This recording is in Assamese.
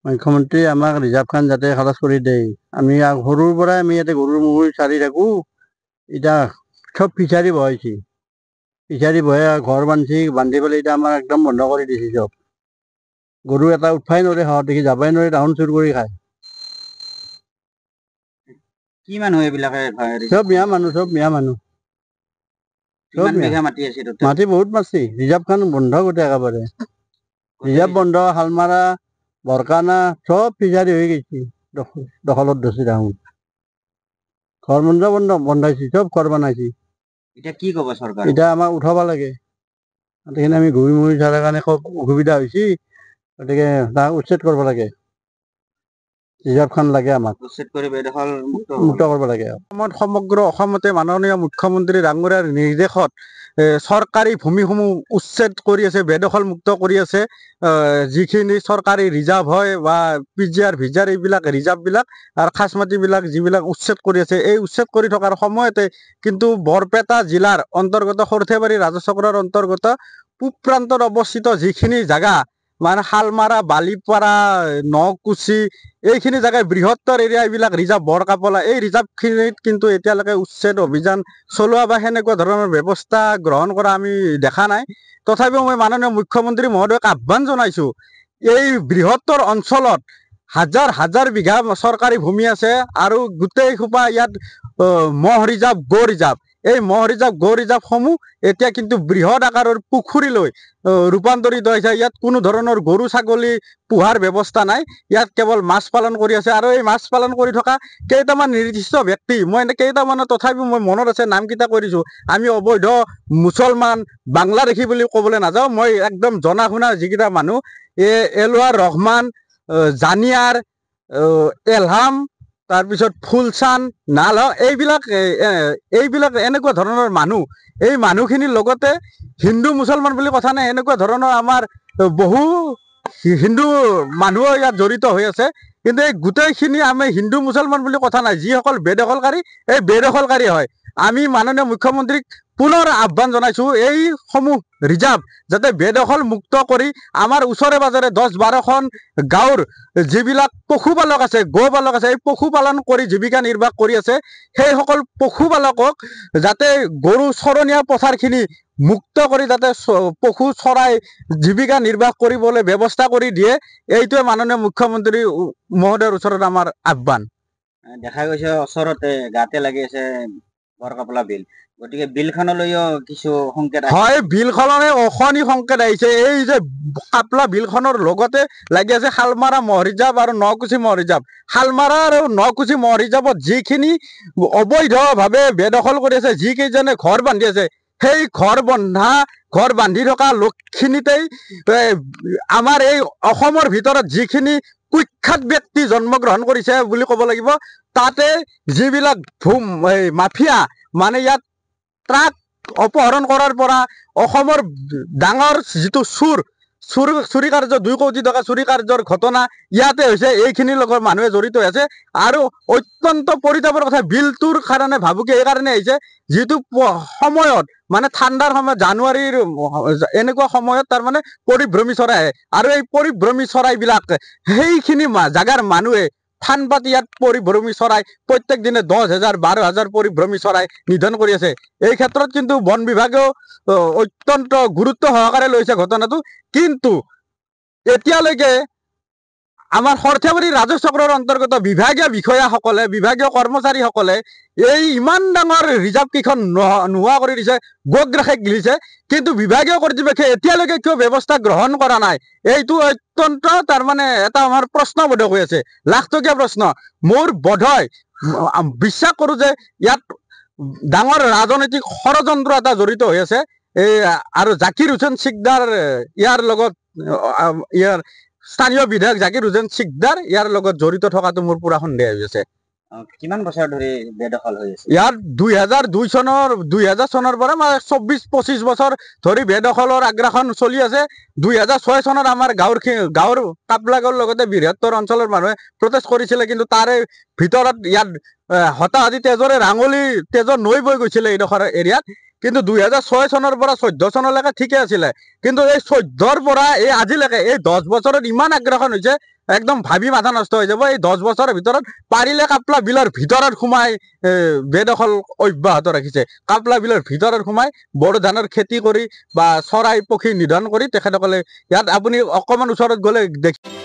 মুখ্যমন্ত্ৰী আমাক ৰিজাৰ্ভখন যাতে খৰচ কৰি দিয়ে। আমি সৰুৰ পৰাই আমি ইয়াতে গৰুৰ মূৰ চাৰি থাকোঁ। এতিয়া চব ফিচাৰী বহাইছে, ফিচাৰী বহাই ঘৰ বান্ধি পেলাই এতিয়া আমাক একদম বন্ধ কৰি দিছে চব। গৰু এটা উঠবাই নোৱাৰে, হাঁহত দেখি যাবই নোৱাৰে, তাহোন চুৰ কৰি খায়। কি মানুহ এইবিলাকে? চব মিয়া মানুহ। মাটি বহুত মারছি, রিজার্ভখান বন্ধ করতে একেবারে। রিজার্ভ বন্ধ, হালমারা, বরকানা সব ফিচারি হয়ে গেছি, দখলত ধরছি রাহুল। ঘর বন্ধাইছি, সব ঘর বানাইছি। এটা কি কব সরকার? এটা আমাক উঠাব লাগে। গতিকে আমি ঘূৰি মুৰি যাৰ কাৰণে খুব অসুবিধা হৈছে, গতিকে তাক উচ্ছেদ কৰিব লাগে। ৰিজাৰ্ভখন লাগে আমাক, উচ্ছেদ কৰি বেদখল মুক্ত কৰিব লাগে। সমগ্ৰ অসমতে মাননীয় মুখ্যমন্ত্ৰী ডাঙৰীয়াৰ নিৰ্দেশত চৰকাৰী ভূমিসমূহ উচ্ছেদ কৰি আছে, বেদখল মুক্ত কৰি আছে। যিখিনি চৰকাৰী ৰিজাৰ্ভ হয় বা PGR ভিজাৰ এইবিলাক ৰিজাৰ্ভবিলাক আৰু খাচ মাটিবিলাক যিবিলাক উচ্ছেদ কৰি আছে, এই উচ্ছেদ কৰি থকাৰ সময়তে কিন্তু বৰপেটা জিলাৰ অন্তৰ্গত সৰ্থেবাৰী ৰাজচক্ৰৰ অন্তৰ্গত পূব প্ৰান্তত অৱস্থিত যিখিনি জাগা মানে শালমাৰা, বালিপাৰা, নকুচি এইখিনি জেগাই বৃহত্তৰ এৰিয়া, এইবিলাক ৰিজাৰ্ভ বৰকাপলা, এই ৰিজাৰ্ভখিনিত কিন্তু এতিয়ালৈকে উচ্ছেদ অভিযান চলোৱা বা সেনেকুৱা ধৰণৰ ব্যৱস্থা গ্ৰহণ কৰা আমি দেখা নাই। তথাপিও মই মাননীয় মুখ্যমন্ত্ৰী মহোদয়ক আহ্বান জনাইছোঁ, এই বৃহত্তৰ অঞ্চলত হাজাৰ হাজাৰ বিঘা চৰকাৰী ভূমি আছে আৰু গোটেই সোপা ইয়াত মহ ৰিজাৰ্ভ, গো ৰিজাৰ্ভ, এই মহ ৰিজাৰ্ভ, গো ৰিজাৰ্ভসমূহ এতিয়া কিন্তু বৃহৎ আকাৰৰ পুখুৰীলৈ ৰূপান্তৰিত হৈছে। ইয়াত কোনো ধৰণৰ গৰু ছাগলী পোহাৰ ব্যৱস্থা নাই, ইয়াত কেৱল মাছ পালন কৰি আছে। আৰু এই মাছ পালন কৰি থকা কেইটামান নিৰ্দিষ্ট ব্যক্তি, মই কেইটামানৰ তথাপিও মই মনত আছে নামকেইটা কৈ দিছোঁ। আমি অবৈধ মুছলমান, বাংলাদেশী বুলি ক'বলৈ নাযাওঁ, মই একদম জনা শুনা যিকেইটা মানুহ, এলৱাৰ ৰহমান, জানিয়াৰ, এলহাম, তাৰপিছত ফুলচান, নাল, এইবিলাক এনেকুৱা ধৰণৰ মানুহ। এই মানুহখিনিৰ লগতে হিন্দু মুছলমান বুলি কথা নাই, এনেকুৱা ধৰণৰ আমাৰ বহু হিন্দু মানুহো ইয়াত জড়িত হৈ আছে। কিন্তু এই গোটেইখিনি আমি হিন্দু মুছলমান বুলি কথা নাই, যিসকল বেদখলকাৰী, এই বেদখলকাৰী হয়। আমি মাননীয় মুখ্যমন্ত্ৰীক পুনৰ আহ্বান জনাইছোঁ, এইসমূহ ৰিজাৰ্ভ যাতে বেদখল মুক্ত কৰি আমাৰ ওচৰে পাজৰে 10-12খন গাঁৱৰ যিবিলাক পশুপালক আছে, গো পালক আছে, এই পশুপালন কৰি জীৱিকা নিৰ্বাহ কৰি আছে, সেইসকল পশুপালকক যাতে গৰু চৰণীয়া পথাৰখিনি মুক্ত কৰি যাতে পশু চৰাই জীৱিকা নিৰ্বাহ কৰিবলৈ ব্যৱস্থা কৰি দিয়ে, এইটোৱে মাননীয় মুখ্যমন্ত্ৰী মহোদয়ৰ ওচৰত আমাৰ আহ্বান। দেখা গৈছে ওচৰতে গাতে লাগি আছে বৰকাপলা বিল, গতিকে বিলখনলৈও কিছু সংকেত হয়, বিলখনলৈ অশনি সংকেত আহিছে। এই যে কাপলা বিলখনৰ লগতে লাগি আছে শালমাৰা মহ ৰিজাৰ্ভ আৰু নকুচি মহ ৰিজাৰ্ভ। শালমাৰা আৰু নকুচি মহ ৰিজাৰ্ভত যিখিনি অবৈধভাৱে বেদখল কৰি আছে, যিকেইজনে ঘৰ বান্ধি আছে, সেই ঘৰ বান্ধি থকা লোকখিনিতেই আমাৰ এই অসমৰ ভিতৰত যিখিনি কুখ্যাত ব্যক্তি জন্মগ্ৰহণ কৰিছে বুলি ক'ব লাগিব। তাতে যিবিলাক মাফিয়া, মানে ইয়াত ট্ৰাক অপহৰণ কৰাৰ পৰা অসমৰ ডাঙৰ যিটো চুৰি কাৰ্য, 2 কোটি টকা চুৰি কাৰ্যৰ ঘটনা ইয়াতে হৈছে, এইখিনিৰ লগত মানুহে জড়িত হৈ আছে। আৰু অত্যন্ত পৰিতাপৰ কথা, বিলটোৰ কাৰণে ভাবুকি এইকাৰণে আহিছে, যিটো সময়ত মানে ঠাণ্ডাৰ সময়ত, জানুৱাৰীৰ এনেকুৱা সময়ত তাৰমানে পৰিভ্ৰমী চৰাই আহে, আৰু এই পৰিভ্ৰমী চৰাইবিলাক সেইখিনি জাগাৰ মানুহে ফান পাতি ইয়াত পৰিভ্ৰমী চৰাই প্ৰত্যেক দিনে 10,000 12,000 পৰিভ্ৰমী চৰাই নিধন কৰি আছে। এই ক্ষেত্ৰত কিন্তু বন বিভাগেও অত্যন্ত গুৰুত্ব সহকাৰে লৈছে ঘটনাটো। কিন্তু এতিয়ালৈকে আমাৰ সৰ্থেবাৰী ৰাজচক্ৰৰ অন্তৰ্গত বিভাগীয় বিষয়াসকলে, বিভাগীয় কৰ্মচাৰীসকলে এই ইমান ডাঙৰ ৰিজাৰ্ভ কেইখন নোহোৱা কৰি দিছে, গোগ্ৰাসে গিলিছে, কিন্তু বিভাগীয় কৰ্তৃপক্ষে এতিয়ালৈকে কিয় ব্যৱস্থা গ্ৰহণ কৰা নাই, এইটো অত্যন্ত তাৰমানে এটা আমাৰ প্ৰশ্নবোধক হৈ আছে, লাখটকীয়া প্ৰশ্ন। মোৰ বোধহয় বিশ্বাস কৰোঁ যে ইয়াত ডাঙৰ ৰাজনৈতিক ষড়যন্ত্ৰ এটা জড়িত হৈ আছে। আৰু জাকিৰ হুছেইন চিকদাৰ ইয়াৰ লগত, ইয়াৰ স্থানীয় বিধায়ক জাকিৰ হুছেইন চিকদাৰ ইয়াৰ লগত জড়িত থকাটো মোৰ পুৰা সন্দেহ হৈ আছে। কিমান বছৰ ধৰি বেদখল হৈ আছে? ইয়াৰ 2000 চনৰ পৰা 24-25 বছৰ ধৰি বেদখলৰ আগ্ৰাসন চলি আছে। 2006 চনত আমাৰ গাঁৱৰ কাপলাগৰ লগতে বৃহত্তৰ অঞ্চলৰ মানুহে প্ৰটেষ্ট কৰিছিলে, কিন্তু তাৰে ভিতৰত ইয়াত হতাহতি তেজৰ নৈ বৈ গৈছিলে এইডোখৰ এৰিয়াত। কিন্তু 2006 চনৰ পৰা 14 চনলৈকে ঠিকে আছিলে কিন্তু এই 14ৰ পৰা এই আজিলৈকে এই 10 বছৰত ইমান আগ্ৰাসন হৈছে একদম ভাবি মাথা নষ্ট হৈ যাব এই 10 বছৰৰ ভিতৰত পাৰিলে কাপলা বিলৰ ভিতৰত সোমাই বেদখল অব্যাহত ৰাখিছে কাপলা বিলৰ ভিতৰত সোমাই বড়ো ধানৰ খেতি কৰি বা চৰাই পক্ষী নিধন কৰি তেখেতসকলে ইয়াত আপুনি অকণমান ওচৰত গ'লে দেখি